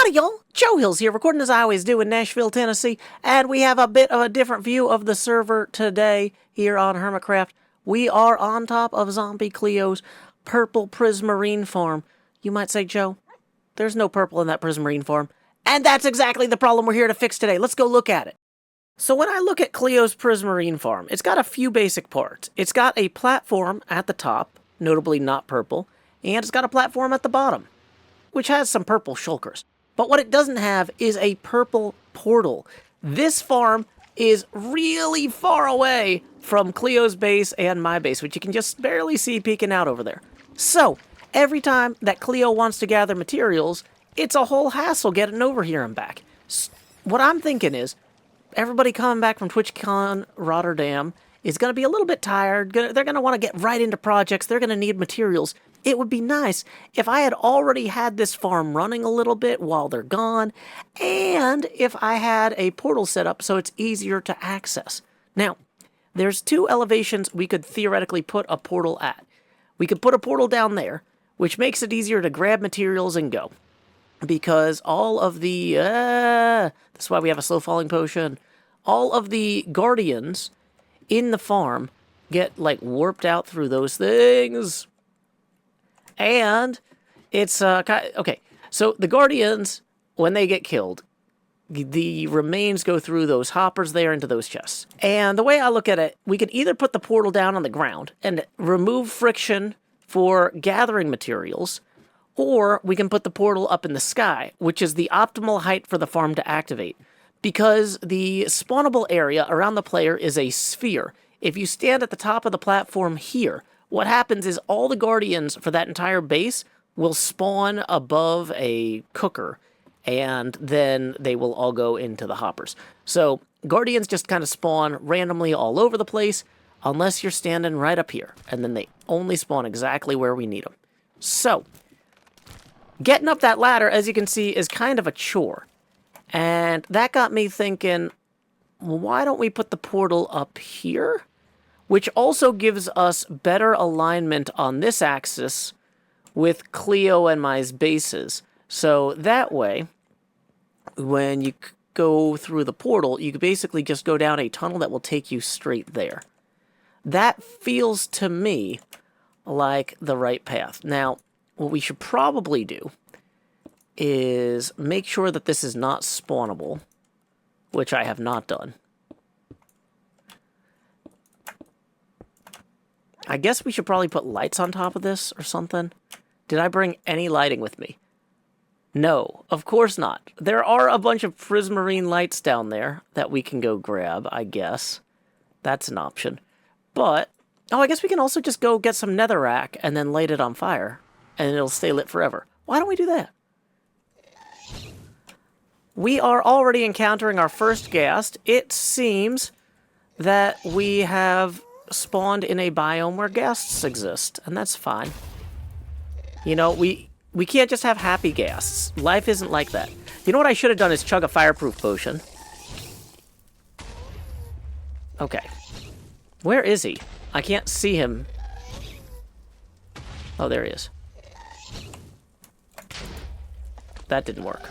Howdy, y'all! Joe Hills here, recording as I always do in Nashville, Tennessee, and we have a bit of a different view of the server today here on HermitCraft. We are on top of Zombie Cleo's purple prismarine farm. You might say, Joe, there's no purple in that prismarine farm. And that's exactly the problem we're here to fix today. Let's go look at it. So when I look at Cleo's prismarine farm, it's got a few basic parts. It's got a platform at the top, notably not purple, and it's got a platform at the bottom, which has some purple shulkers. But what it doesn't have is a purple portal. This farm is really far away from Cleo's base and my base, which you can just barely see peeking out over there. So, every time that Cleo wants to gather materials, it's a whole hassle getting over here and back. What I'm thinking is, everybody coming back from TwitchCon Rotterdam is going to be a little bit tired. They're going to want to get right into projects. They're going to need materials. It would be nice if I had already had this farm running a little bit while they're gone, and if I had a portal set up so it's easier to access. Now, there's two elevations we could theoretically put a portal at. We could put a portal down there, which makes it easier to grab materials and go. Because all of the, that's why we have a slow falling potion, all of the guardians in the farm get, like, warped out through those things. And it's, okay, so the guardians, when they get killed, the remains go through those hoppers there into those chests. And the way I look at it, we could either put the portal down on the ground and remove friction for gathering materials, or we can put the portal up in the sky, which is the optimal height for the farm to activate. Because the spawnable area around the player is a sphere. If you stand at the top of the platform here, what happens is all the guardians for that entire base will spawn above a cooker, and then they will all go into the hoppers. So guardians just kind of spawn randomly all over the place, unless you're standing right up here, and then they only spawn exactly where we need them. So, getting up that ladder, as you can see, is kind of a chore. And that got me thinking, well, why don't we put the portal up here? Which also gives us better alignment on this axis with Cleo and my bases. So that way, when you go through the portal, you can basically just go down a tunnel that will take you straight there. That feels to me like the right path. Now, what we should probably do is make sure that this is not spawnable, which I have not done. I guess we should probably put lights on top of this or something. Did I bring any lighting with me? No, of course not. There are a bunch of prismarine lights down there that we can go grab, I guess. That's an option. But, oh, I guess we can also just go get some netherrack and then light it on fire, and it'll stay lit forever. Why don't we do that? We are already encountering our first ghast. It seems that we have spawned in a biome where ghasts exist, and that's fine. You know, we can't just have happy ghasts. Life isn't like that. You know what I should have done is chug a fireproof potion. Okay. Where is he? I can't see him. Oh, there he is. That didn't work.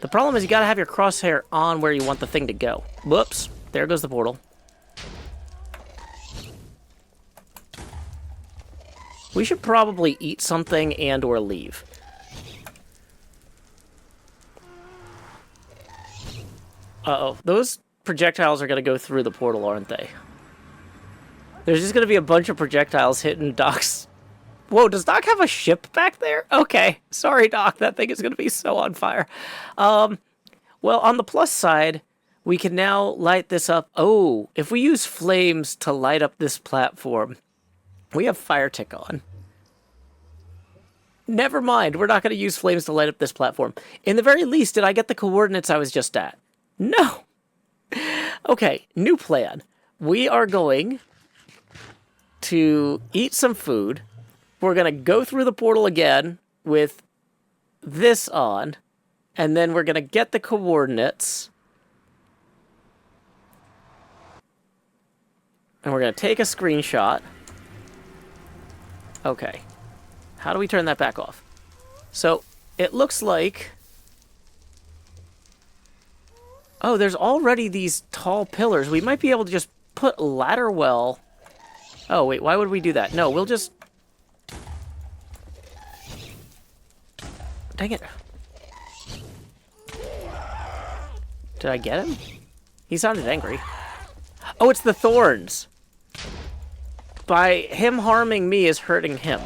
The problem is you gotta have your crosshair on where you want the thing to go. Whoops. There goes the portal. We should probably eat something and or leave. Uh-oh. Those projectiles are gonna go through the portal, aren't they? There's just gonna be a bunch of projectiles hitting Doc's... Whoa, does Doc have a ship back there? Okay. Sorry, Doc. That thing is going to be so on fire. Well, on the plus side, we can now light this up. Oh, if we use flames to light up this platform, we have fire tick on. Never mind. We're not going to use flames to light up this platform. In the very least, did I get the coordinates I was just at? No. Okay, new plan. We are going to eat some food. We're going to go through the portal again with this on, and then we're going to get the coordinates. And we're going to take a screenshot. Okay. How do we turn that back off? So, it looks like... Oh, there's already these tall pillars. We might be able to just put ladder well... Oh, wait, why would we do that? No, we'll just... Dang it. Did I get him? He sounded angry. Oh, it's the thorns. By him harming me is hurting him.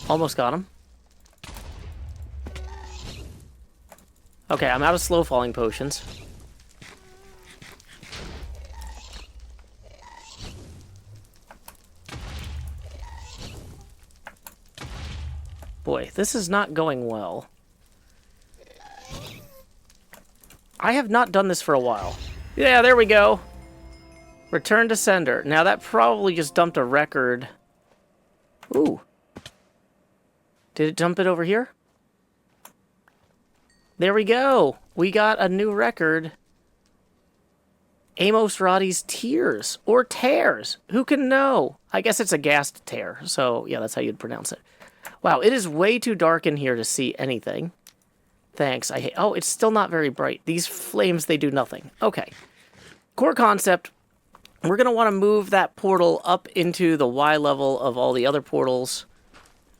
Almost got him. Okay, I'm out of slow falling potions. Boy, this is not going well. I have not done this for a while. Yeah, there we go. Return to sender. Now that probably just dumped a record. Ooh. Did it dump it over here? There we go. We got a new record. Amos Roddy's Tears. Or Tears. Who can know? I guess it's a ghast tear. So, yeah, that's how you'd pronounce it. Wow, it is way too dark in here to see anything. Thanks. I hate... Oh, it's still not very bright. These flames, they do nothing. Okay. Core concept. We're going to want to move that portal up into the Y level of all the other portals.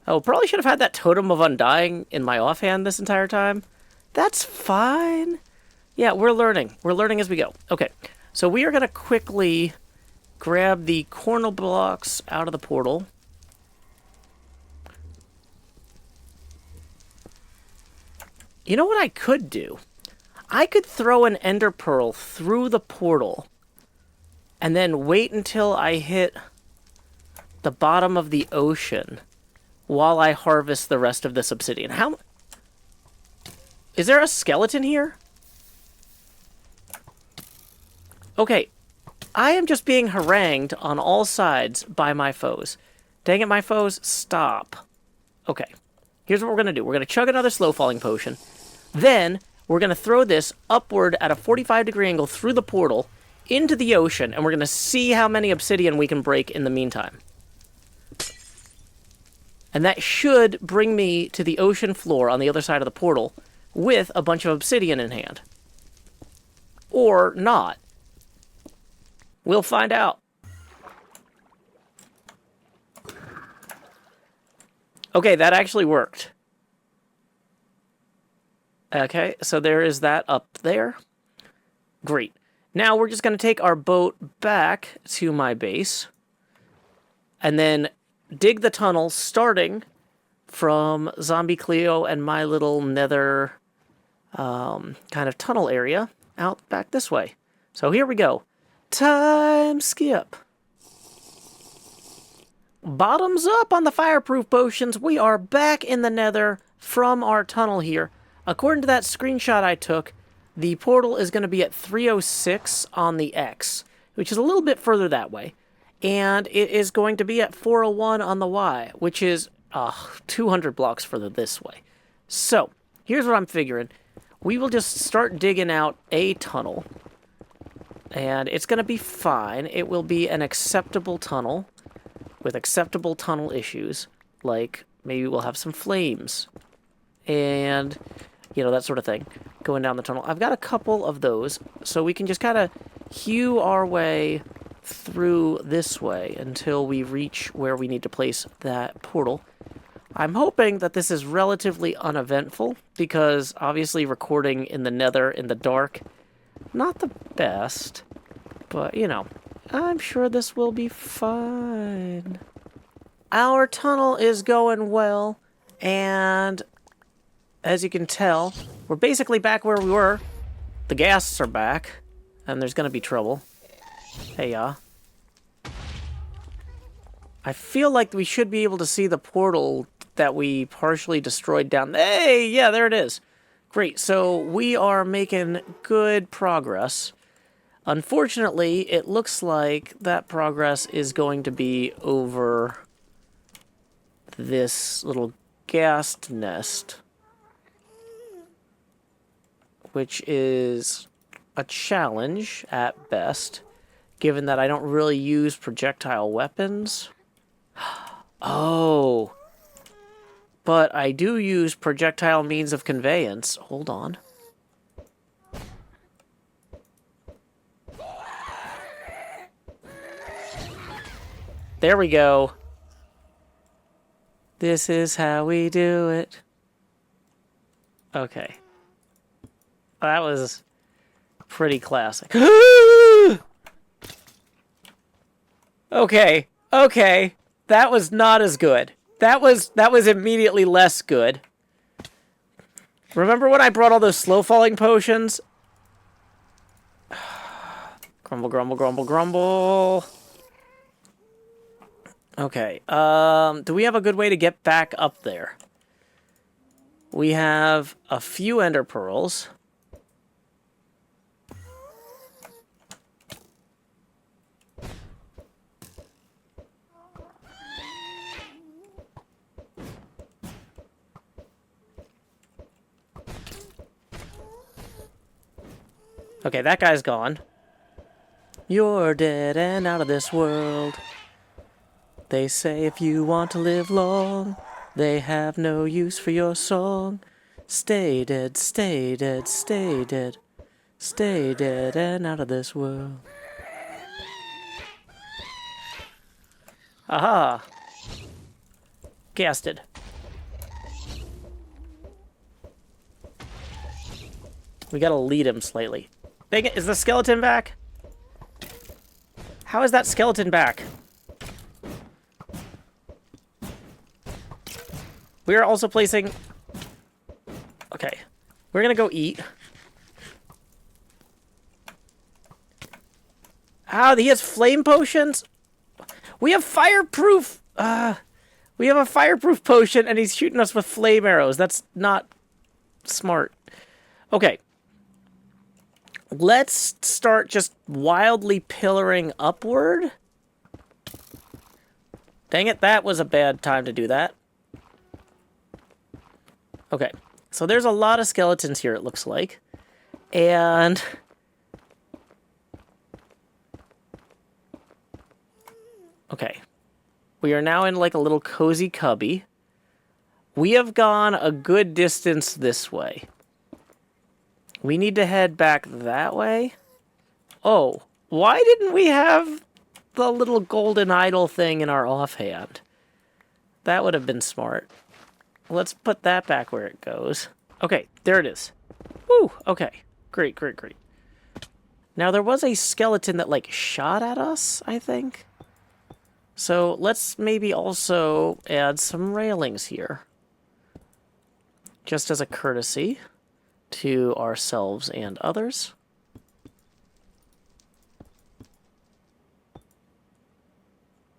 Oh, probably should have had that Totem of Undying in my offhand this entire time. That's fine. Yeah, we're learning. We're learning as we go. Okay, so we are going to quickly grab the corner blocks out of the portal. You know what I could do? I could throw an ender pearl through the portal and then wait until I hit the bottom of the ocean while I harvest the rest of this obsidian. How... Is there a skeleton here? Okay, I am just being harangued on all sides by my foes. Dang it, my foes, stop. Okay, here's what we're going to do. We're going to chug another slow falling potion. Then, we're going to throw this upward at a 45-degree angle through the portal into the ocean, and we're going to see how many obsidian we can break in the meantime. And that should bring me to the ocean floor on the other side of the portal with a bunch of obsidian in hand. Or not. We'll find out. Okay, that actually worked. Okay, so there is that up there. Great. Now we're just going to take our boat back to my base. And then dig the tunnel starting from Zombie Cleo and my little nether kind of tunnel area out back this way. So here we go. Time skip. Bottoms up on the fireproof potions. We are back in the nether from our tunnel here. According to that screenshot I took, the portal is going to be at 306 on the X, which is a little bit further that way. And it is going to be at 401 on the Y, which is 200 blocks further this way. So, here's what I'm figuring. We will just start digging out a tunnel. And it's going to be fine. It will be an acceptable tunnel with acceptable tunnel issues. Like, maybe we'll have some flames. And, you know, that sort of thing. Going down the tunnel. I've got a couple of those. So we can just kind of hew our way through this way until we reach where we need to place that portal. I'm hoping that this is relatively uneventful, because obviously recording in the nether in the dark, not the best, but you know, I'm sure this will be fine. Our tunnel is going well, and as you can tell, we're basically back where we were. The ghasts are back, and there's gonna be trouble. Hey, I feel like we should be able to see the portal that we partially destroyed down. Hey, yeah, there it is. Great, so we are making good progress. Unfortunately, it looks like that progress is going to be over this little ghast nest, which is a challenge at best, given that I don't really use projectile weapons. Oh, but I do use projectile means of conveyance. Hold on. There we go. This is how we do it. Okay. That was pretty classic. Okay. Okay. That was not as good. That was immediately less good. Remember when I brought all those slow falling potions? Grumble, grumble, grumble, grumble. Okay, do we have a good way to get back up there? We have a few ender pearls. Okay, that guy's gone. You're dead and out of this world. They say if you want to live long, they have no use for your song. Stay dead, stay dead, stay dead. Stay dead and out of this world. Aha! Gasted. We gotta lead him slightly. Dang it, is the skeleton back? How is that skeleton back? We are also placing... Okay. We're gonna go eat. Ah, he has flame potions? We have fireproof... we have a fireproof potion and he's shooting us with flame arrows. That's not smart. Okay. Let's start just wildly pillaring upward. Dang it, that was a bad time to do that. Okay, so there's a lot of skeletons here, it looks like. And... okay. We are now in like a little cozy cubby. We have gone a good distance this way. We need to head back that way. Oh, why didn't we have the little golden idol thing in our offhand? That would have been smart. Let's put that back where it goes. Okay, there it is. Woo, okay. Great, great, great. Now, there was a skeleton that, like, shot at us, I think. So, let's maybe also add some railings here. Just as a courtesy to ourselves and others.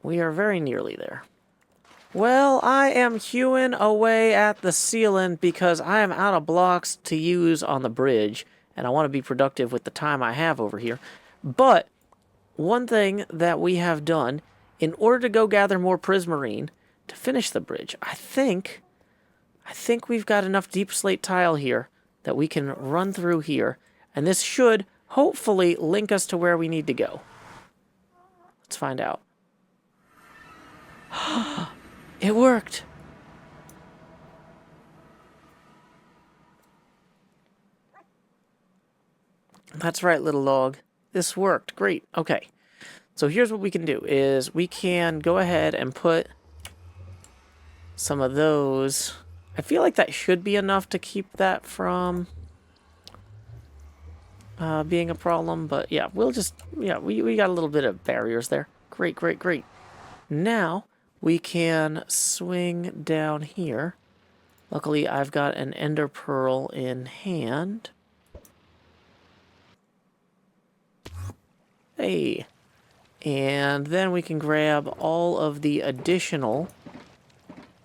We are very nearly there. Well, I am hewing away at the ceiling because I am out of blocks to use on the bridge, and I want to be productive with the time I have over here. But one thing that we have done, in order to go gather more prismarine to finish the bridge, I think we've got enough deep slate tile here that we can run through here, and this should hopefully link us to where we need to go. Let's find out. It worked! That's right, little log. This worked. Great. Okay. So here's what we can do, is we can go ahead and put some of those... I feel like that should be enough to keep that from being a problem, but yeah, we'll just... yeah, we got a little bit of barriers there. Great, great, great. Now... we can swing down here. Luckily, I've got an ender pearl in hand. Hey. And then we can grab all of the additional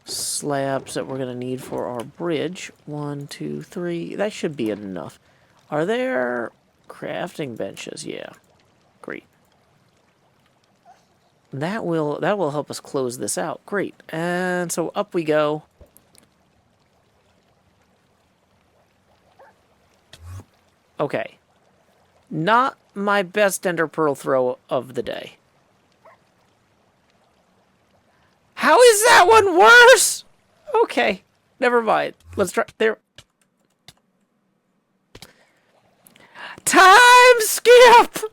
slabs that we're going to need for our bridge. 1, 2, 3. That should be enough. Are there crafting benches? Yeah. Great. That will help us close this out. Great. And so up we go. Okay. Not my best ender pearl throw of the day. How is that one worse? Okay, never mind. Let's try there. Time skip!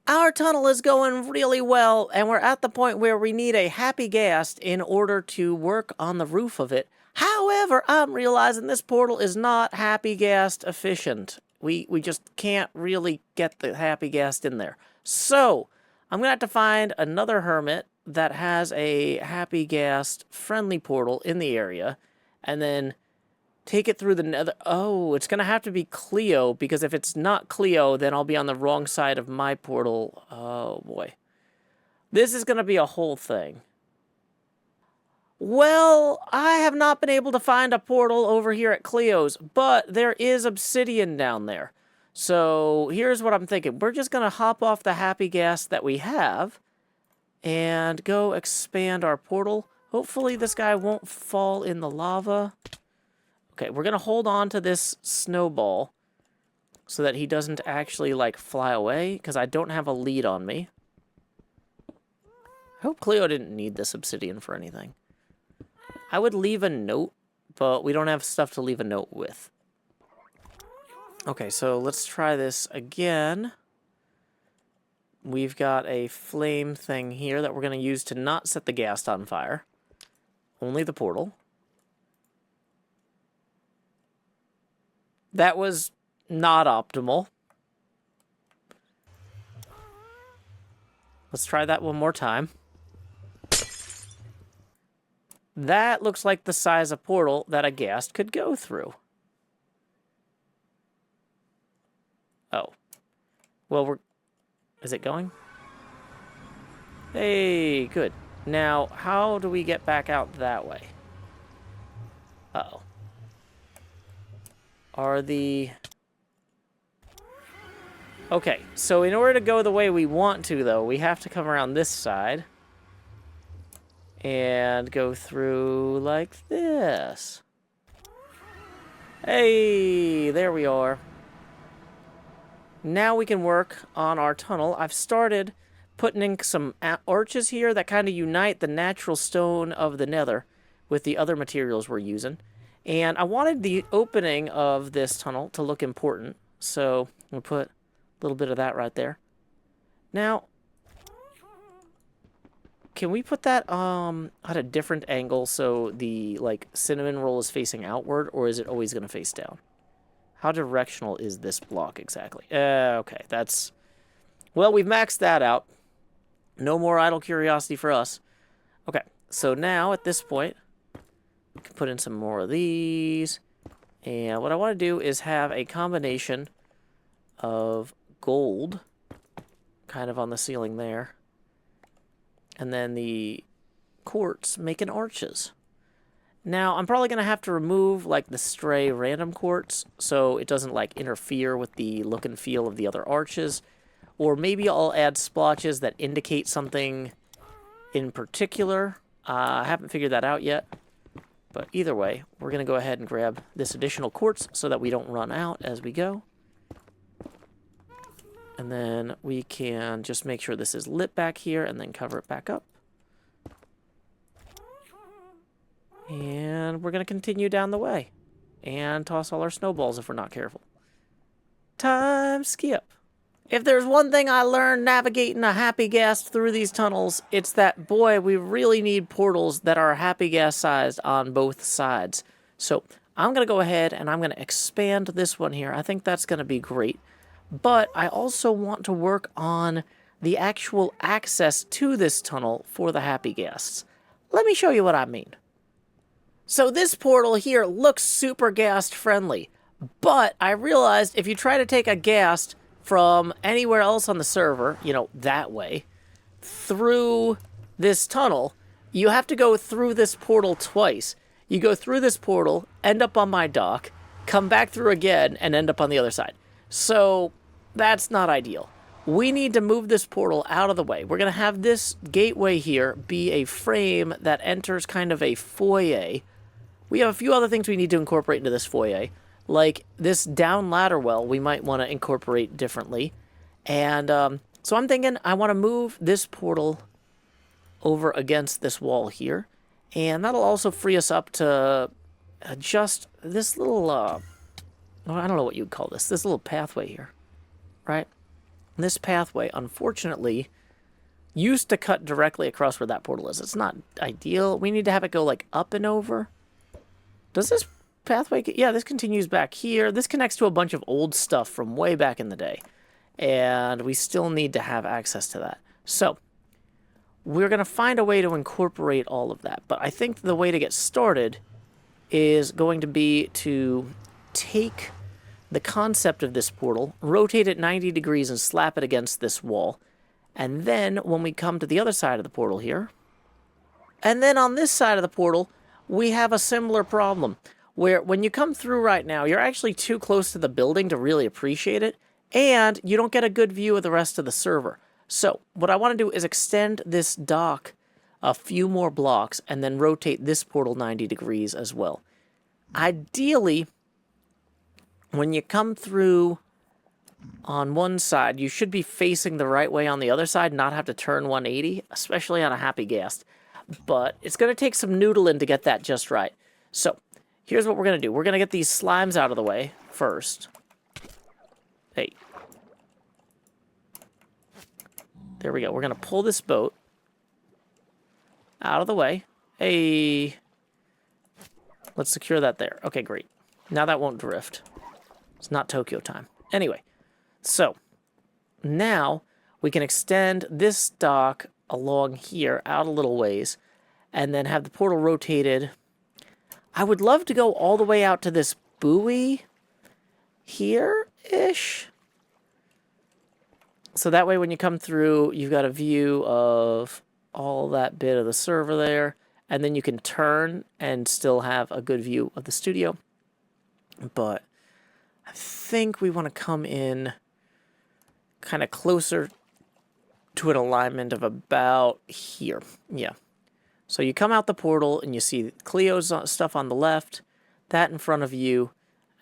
Our tunnel is going really well, and we're at the point where we need a happy ghast in order to work on the roof of it. However, I'm realizing this portal is not happy ghast efficient. We just can't really get the happy ghast in there. So, I'm going to have to find another hermit that has a happy ghast friendly portal in the area, and then take it through the nether. Oh, it's going to have to be Cleo, because if it's not Cleo, then I'll be on the wrong side of my portal. Oh, boy. This is going to be a whole thing. Well, I have not been able to find a portal over here at Cleo's, but there is obsidian down there. So here's what I'm thinking. We're just going to hop off the happy ghast that we have and go expand our portal. Hopefully this guy won't fall in the lava. Okay, we're going to hold on to this snowball so that he doesn't actually, like, fly away, because I don't have a lead on me. I hope Cleo didn't need this obsidian for anything. I would leave a note, but we don't have stuff to leave a note with. Okay, so let's try this again. We've got a flame thing here that we're going to use to not set the ghast on fire. Only the portal. That was not optimal. Let's try that one more time. That looks like the size of portal that a ghast could go through. Oh. Well, is it going? Hey, good. Now, how do we get back out that way? Uh-oh. Okay, so in order to go the way we want to, though, we have to come around this side and go through like this. Hey, there we are. Now we can work on our tunnel. I've started putting in some arches here that kind of unite the natural stone of the nether with the other materials we're using. And I wanted the opening of this tunnel to look important, so we'll put a little bit of that right there. Now, can we put that at a different angle so the, like, cinnamon roll is facing outward, or is it always going to face down? How directional is this block exactly? Okay, that's... Well, we've maxed that out. No more idle curiosity for us. Okay, so now, at this point, we can put in some more of these. And what I want to do is have a combination of gold kind of on the ceiling there. And then the quartz making arches. Now, I'm probably going to have to remove, like, the stray random quartz so it doesn't, like, interfere with the look and feel of the other arches. Or maybe I'll add splotches that indicate something in particular. I haven't figured that out yet. But either way, we're going to go ahead and grab this additional quartz so that we don't run out as we go. And then we can just make sure this is lit back here and then cover it back up. And we're going to continue down the way and toss all our snowballs if we're not careful. Time skip. If there's one thing I learned navigating a happy ghast through these tunnels, it's that, boy, we really need portals that are happy ghast sized on both sides. So I'm going to go ahead and I'm going to expand this one here. I think that's going to be great. But I also want to work on the actual access to this tunnel for the happy ghasts. Let me show you what I mean. So this portal here looks super ghast friendly, but I realized if you try to take a ghast from anywhere else on the server, you know, that way, through this tunnel, you have to go through this portal twice. You go through this portal, end up on my dock, come back through again, and end up on the other side. So that's not ideal. We need to move this portal out of the way. We're going to have this gateway here be a frame that enters kind of a foyer. We have a few other things we need to incorporate into this foyer. Like this down ladder well, we might want to incorporate differently. And so I'm thinking I want to move this portal over against this wall here. And that'll also free us up to adjust this little, I don't know what you'd call this little pathway here, right? This pathway, unfortunately, used to cut directly across where that portal is. It's not ideal. We need to have it go, like, up and over. Does this pathway... Yeah, this continues back here. This connects to a bunch of old stuff from way back in the day. And we still need to have access to that. So, we're going to find a way to incorporate all of that. But I think the way to get started is going to be to take the concept of this portal, rotate it 90 degrees and slap it against this wall. And then, when we come to the other side of the portal here, and then on this side of the portal, we have a similar problem, where when you come through right now, you're actually too close to the building to really appreciate it, and you don't get a good view of the rest of the server. So, what I want to do is extend this dock a few more blocks, and then rotate this portal 90 degrees as well. Ideally, when you come through on one side, you should be facing the right way on the other side, not have to turn 180, especially on a happy ghast. But it's going to take some noodling to get that just right. So, here's what we're going to do. We're going to get these slimes out of the way first. Hey. There we go. We're going to pull this boat out of the way. Hey. Let's secure that there. Okay, great. Now that won't drift. It's not Tokyo time. Anyway. So, now we can extend this dock along here out a little ways and then have the portal rotated. I would love to go all the way out to this buoy here-ish. So that way when you come through, you've got a view of all that bit of the server there, and then you can turn and still have a good view of the studio. But I think we want to come in kind of closer to an alignment of about here. Yeah. So you come out the portal and you see Cleo's stuff on the left, that in front of you,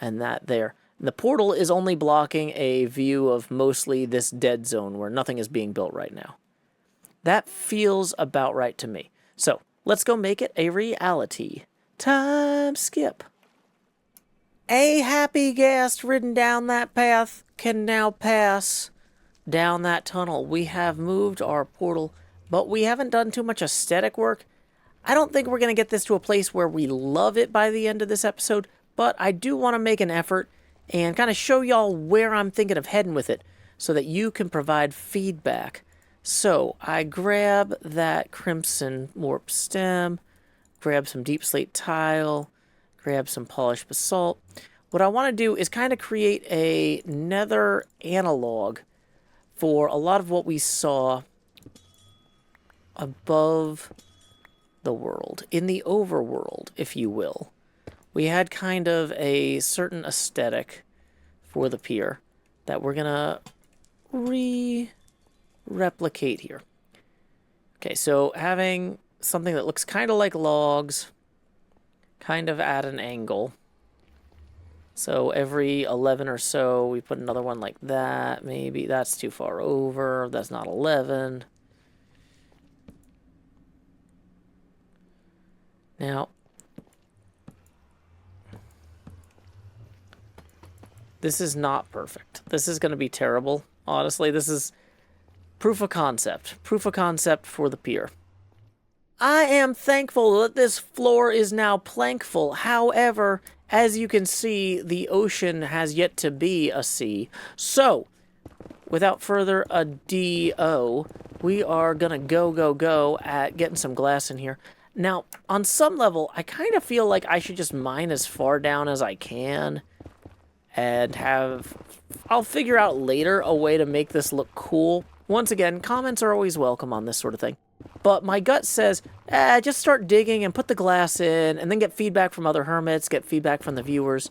and that there. And the portal is only blocking a view of mostly this dead zone where nothing is being built right now. That feels about right to me. So let's go make it a reality. Time skip. A happy ghast ridden down that path can now pass down that tunnel. We have moved our portal, but we haven't done too much aesthetic work. I don't think we're going to get this to a place where we love it by the end of this episode, but I do want to make an effort and kind of show y'all where I'm thinking of heading with it so that you can provide feedback. So I grab that crimson warp stem, grab some deep slate tile, grab some polished basalt. What I want to do is kind of create a nether analog for a lot of what we saw above the world, in the overworld, if you will. We had kind of a certain aesthetic for the pier that we're going to replicate here. Okay, so having something that looks kind of like logs, kind of at an angle. So every 11 or so, we put another one like that. Maybe that's too far over. That's not 11. Now, this is not perfect. This is going to be terrible. Honestly, this is proof of concept. Proof of concept for the pier. I am thankful that this floor is now plankful. However, as you can see, the ocean has yet to be a sea. So, without further ado, we are going to go at getting some glass in here. Now, on some level, I kind of feel like I should just mine as far down as I can and I'll figure out later a way to make this look cool. Once again, comments are always welcome on this sort of thing. But my gut says, just start digging and put the glass in and then get feedback from other hermits, get feedback from the viewers.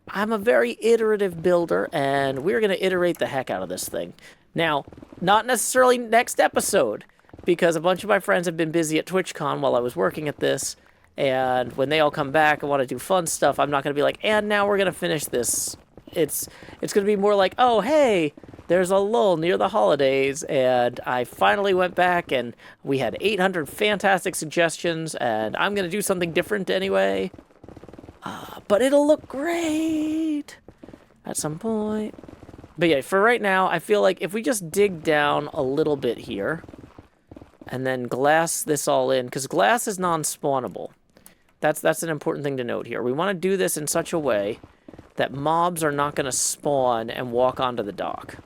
I'm a very iterative builder, and we're going to iterate the heck out of this thing. Now, not necessarily next episode, because a bunch of my friends have been busy at TwitchCon while I was working at this, and when they all come back and want to do fun stuff, I'm not going to be like, and now we're going to finish this. It's going to be more like, oh, hey, there's a lull near the holidays, and I finally went back, and we had 800 fantastic suggestions, and I'm going to do something different anyway. But it'll look great at some point. But yeah, for right now, I feel like if we just dig down a little bit here, and then glass this all in, because glass is non-spawnable. That's an important thing to note here. We want to do this in such a way that mobs are not going to spawn and walk onto the dock.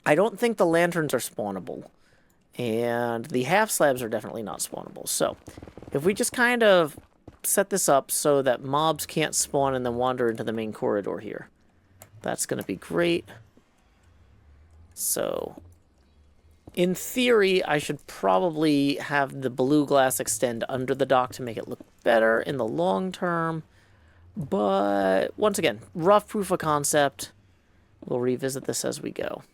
I don't think the lanterns are spawnable, and the half slabs are definitely not spawnable. So, if we just kind of set this up so that mobs can't spawn and then wander into the main corridor here, that's going to be great. So, in theory, I should probably have the blue glass extend under the dock to make it look better in the long term. But, once again, rough proof of concept. We'll revisit this as we go.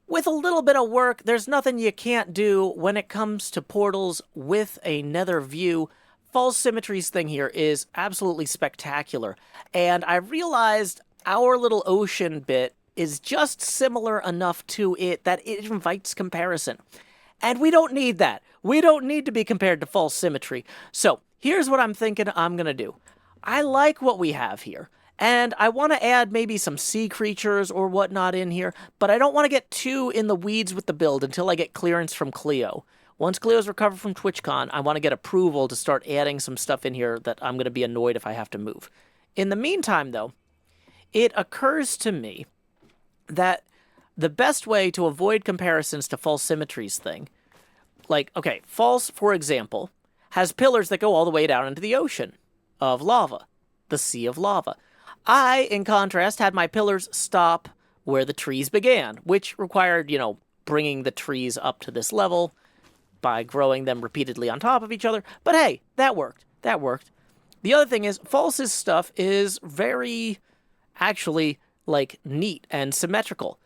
With a little bit of work, there's nothing you can't do when it comes to portals with a nether view. False Symmetry's thing here is absolutely spectacular. And I realized our little ocean bit is just similar enough to it that it invites comparison. And we don't need that. We don't need to be compared to False Symmetry. So, here's what I'm thinking I'm going to do. I like what we have here. And I want to add maybe some sea creatures or whatnot in here, but I don't want to get too in the weeds with the build until I get clearance from Cleo. Once Cleo's recovered from TwitchCon, I want to get approval to start adding some stuff in here that I'm going to be annoyed if I have to move. In the meantime, though, it occurs to me that the best way to avoid comparisons to False Symmetry's thing, like, okay, False, for example, has pillars that go all the way down into the ocean of lava, the sea of lava. I, in contrast, had my pillars stop where the trees began, which required, you know, bringing the trees up to this level by growing them repeatedly on top of each other. But hey, that worked. That worked. The other thing is, False's stuff is very, actually, like, neat and symmetrical.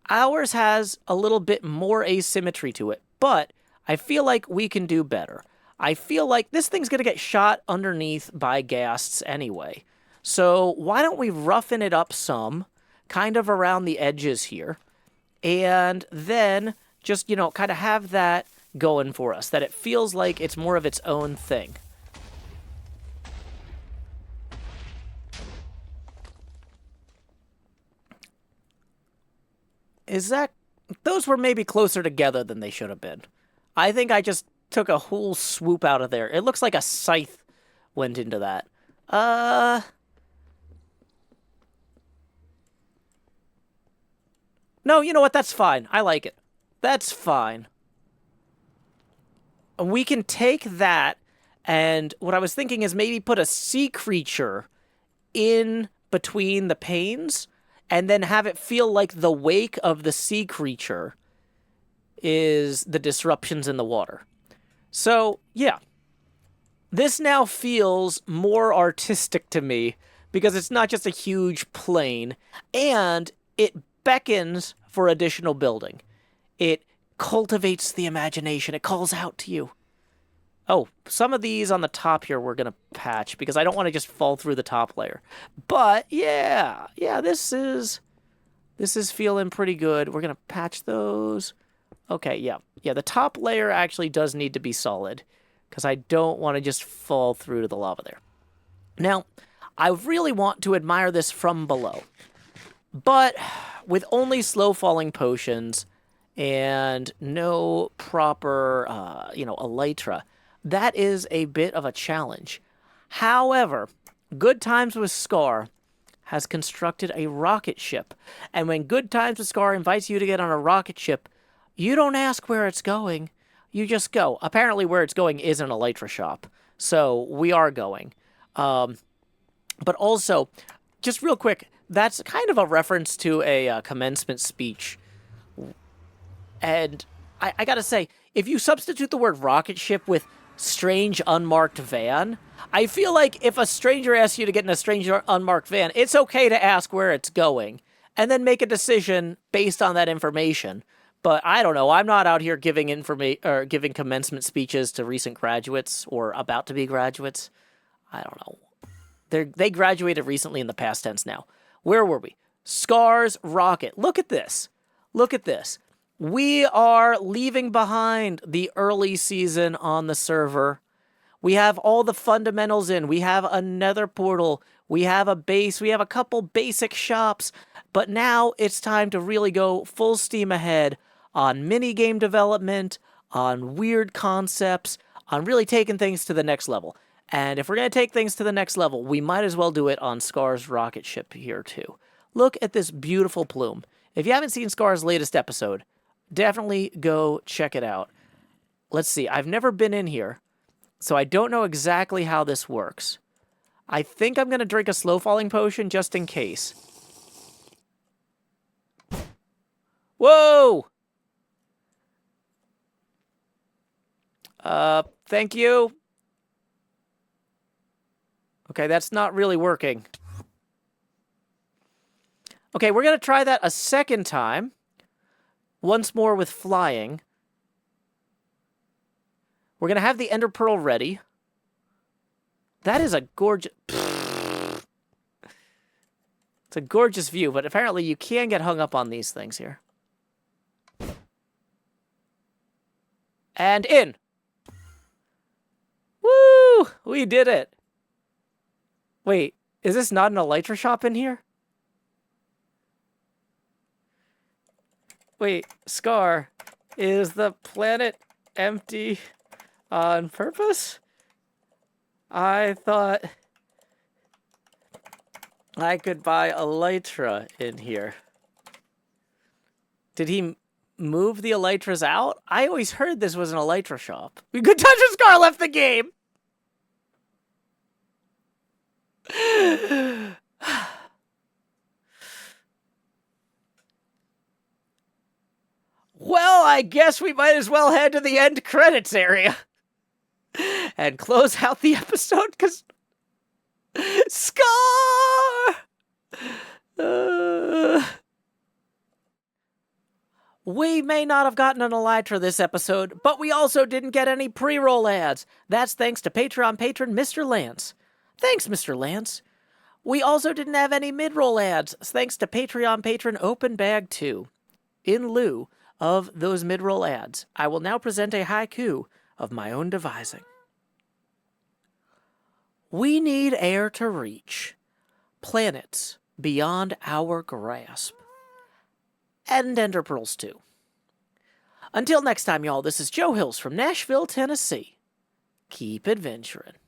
Ours has a little bit more asymmetry to it, but I feel like we can do better. I feel like this thing's going to get shot underneath by ghasts anyway. So why don't we roughen it up some, kind of around the edges here, and then just, you know, kind of have that going for us, that it feels like it's more of its own thing. Is that... Those were maybe closer together than they should have been. I think I just took a whole swoop out of there. It looks like a scythe went into that. No, you know what? That's fine. I like it. That's fine. We can take that, and what I was thinking is maybe put a sea creature in between the panes, and then have it feel like the wake of the sea creature is the disruptions in the water. So, yeah. This now feels more artistic to me, because it's not just a huge plane, and it beckons for additional building. It cultivates the imagination. It calls out to you. Oh, some of these on the top here we're going to patch, because I don't want to just fall through the top layer. But, yeah, this is feeling pretty good. We're going to patch those. Okay, yeah, the top layer actually does need to be solid, because I don't want to just fall through to the lava there. Now, I really want to admire this from below, but with only slow-falling potions and no proper, elytra, that is a bit of a challenge. However, Good Times with Scar has constructed a rocket ship, and when Good Times with Scar invites you to get on a rocket ship, you don't ask where it's going, you just go. Apparently where it's going is an elytra shop, so we are going. But also, just real quick, that's kind of a reference to a commencement speech. And I gotta say, if you substitute the word rocket ship with strange unmarked van, I feel like if a stranger asks you to get in a strange unmarked van, it's okay to ask where it's going, and then make a decision based on that information. But I don't know, I'm not out here giving giving commencement speeches to recent graduates or about to be graduates. I don't know. They graduated recently in the past tense now. Where were we? Scars Rocket. Look at this. Look at this. We are leaving behind the early season on the server. We have all the fundamentals in. We have a nether portal. We have a base. We have a couple basic shops. But now it's time to really go full steam ahead on minigame development, on weird concepts, on really taking things to the next level. And if we're going to take things to the next level, we might as well do it on Scar's rocket ship here too. Look at this beautiful plume. If you haven't seen Scar's latest episode, definitely go check it out. Let's see. I've never been in here, so I don't know exactly how this works. I think I'm going to drink a slow falling potion just in case. Whoa! Thank you. Okay, that's not really working. Okay, we're going to try that a second time. Once more with flying. We're going to have the Ender Pearl ready. That is a gorgeous... It's a gorgeous view, but apparently you can get hung up on these things here. And in! Woo! We did it! Wait, is this not an elytra shop in here? Wait, Scar, is the planet empty on purpose? I thought I could buy elytra in here. Did he move the elytras out? I always heard this was an elytra shop. Good touch when Scar left the game! Well, I guess we might as well head to the end credits area and close out the episode, because Scar! We may not have gotten an elytra this episode, but we also didn't get any pre-roll ads. That's thanks to Patreon patron Mr. Lance. Thanks, Mr. Lance. We also didn't have any mid-roll ads, thanks to Patreon patron Open Bag 2. In lieu of those mid-roll ads, I will now present a haiku of my own devising. We need air to reach, planets beyond our grasp, and ender pearls too. Until next time, y'all, this is Joe Hills from Nashville, Tennessee. Keep adventuring.